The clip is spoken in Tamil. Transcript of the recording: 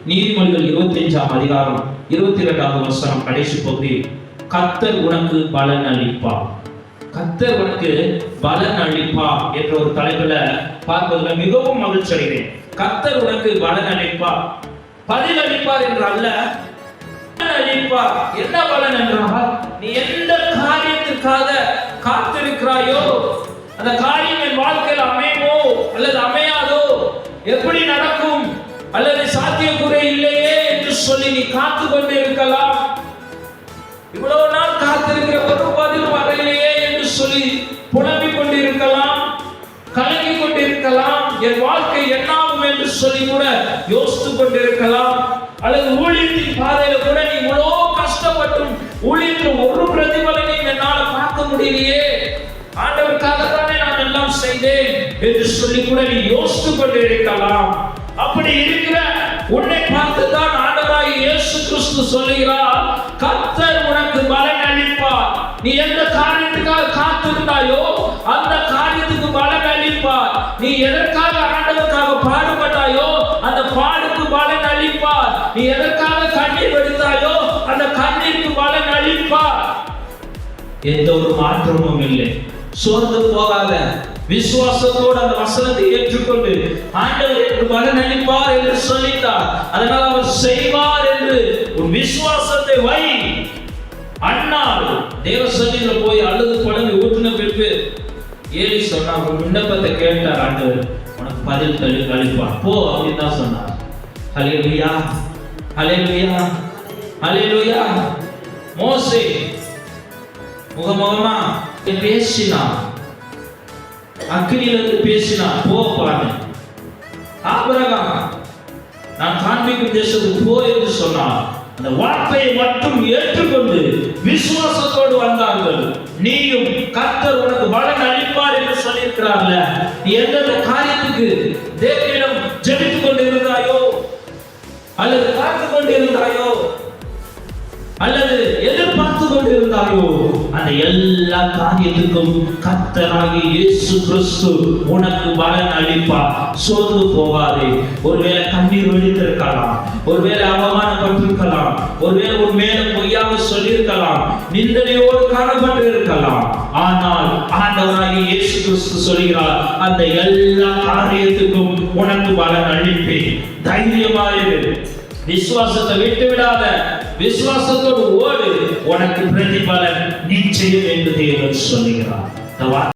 நீதிமொழிகள் 25ஆம் அதிகாரம் 22வது வசனம் கடைசி பகுதி, கர்த்தர் உனக்கு பலன் அளிப்பார். கர்த்தர் உனக்கு பலன் அளிப்பார் என்ற ஒரு தலைப்புல பார்ப்பதில் மிகவும் மகிழ்ச்சி அடைகிறேன். கர்த்தர் உனக்கு பலன் அளிப்பார், பதில் அளிப்பார் என்று அல்ல, அளிப்பார். என்ன பலன் என்றால், நீ எந்த காரியத்திற்காக காத்திருக்கிறாயோ அந்த காரியம் என் வாழ்க்கையில் அமையுமோ அல்லது அமையாதோ, எப்படி நடக்கும் அல்லது சாத்தியக்கூறே இல்லையே என்று சொல்லி நீ காத்து கொண்டு இருக்கலாம். இவ்வளவு நாள் காத்திருக்கிற ஒரு பதில் வரலையே என்று சொல்லி புலம்பிக் கொண்டிருக்கலாம், கலங்கி கொண்டிருக்கலாம், என் வாழ்க்கை என்னாகும் என்று சொல்லி கூட யோசித்துக் கொண்டிருக்கலாம். அல்லது ஊழியத்தின் பாதையில கூட நீ இவ்வளவு கஷ்டப்பட்டும் ஊழியத்தில் ஒரு பிரதிபலனையும் என்னால் பார்க்க முடியலையே, ஆண்டவருக்காகத்தானே நான் எல்லாம் செய்தேன் என்று சொல்லி கூட நீ யோசித்துக் கொண்டிருக்கலாம். அப்படி இருக்கிற உன்னை பார்த்துதான் ஆண்டவராகிய இயேசு கிறிஸ்து சொல்லுகிறார், கர்த்தர் உனக்கு பலன் அளிப்பார். நீ எந்த காரியத்துக்காக காத்திருந்தாயோ அந்த காரியத்துக்கு பலன் அளிப்பார். நீ எதற்காக ஆண்டவருக்காக பாடுபட்டாயோ அந்த பாடுக்கு பலன் அளிப்பார். நீ எதற்காக கண்ணீர் வடித்தாயோ அந்த கண்ணீருக்கு பலன் அளிப்பார். எந்த ஒரு மாற்றமும் இல்லை. சோர்ந்து போகாத, விசுவாசத்தோடு அந்த வசனத்தை ஏற்றுக்கொண்டு ஆண்டவர் எனக்கு பலன் அளிப்பார் என்று சொல்லிட்டார், அதனால் அவர் செய்வார் என்று உன் விசுவாசத்தை வை. அண்ணால் தேவ சன்னிதியில் போய் அழுது புலம்பி ஊற்றின பிறகு ஏலி சொன்னார், உன் விண்ணப்பத்தை கேட்டார், ஆண்டவர் உனக்கு பதில் அளிப்பார், போ அப்படின்னு தான் சொன்னார். ஹல்லேலூயா, ஹல்லேலூயா, ஹல்லேலூயா. மோசே முகமுகமா பேசினான், அக்கினியிலிருந்து பேசினான், போப்பான்னு. ஆபிரகாம் நான் காண்பிக்கும் தேசத்துக்கு போ என்று சொன்னார். அந்த வார்த்தையை மட்டும் ஏற்றுக்கொண்டு விசுவாசத்தோடு வந்தார்கள். நீயும் கர்த்தர் உனக்கு பலன் அளிப்பார் என்று சொல்லியிருக்கிறார்ல, நீ எந்தெந்த காரியத்துக்கு தேவனிடம் ஜெபித்துக் கொண்டு இருந்தாயோ அல்லது காத்து கொண்டு இருந்தாயோ அல்லது எதிர்பார்த்து கொண்டிருந்தாயோ அந்த எல்லா காரியத்துக்கும் கர்த்தராகிய இயேசு கிறிஸ்து உனக்கு பலன் அளிப்பார். சோர்ந்து போகாதே. ஒருவேளை கண்ணீர் வெடித்திருக்கலாம், ஒருவேளை அவமானப்பட்டிருக்கலாம், ஒருவேளை உன் மேல பொய்யாக சொல்லியிருக்கலாம், நிந்தனையோடு காணப்பட்டு இருக்கலாம். ஆனால் ஆண்டவராகிய இயேசு கிறிஸ்து சொல்கிறார், அந்த எல்லா காரியத்துக்கும் உனக்கு பலன் அளிப்பேன். தைரியமாயிரு, விசுவாசத்தை விட்டு விடாத, விசுவாசத்தோடு ஓடு, உனக்கு பிரதிபலன் நிச்சயம் என்று தேவன் சொல்லுகிறார்.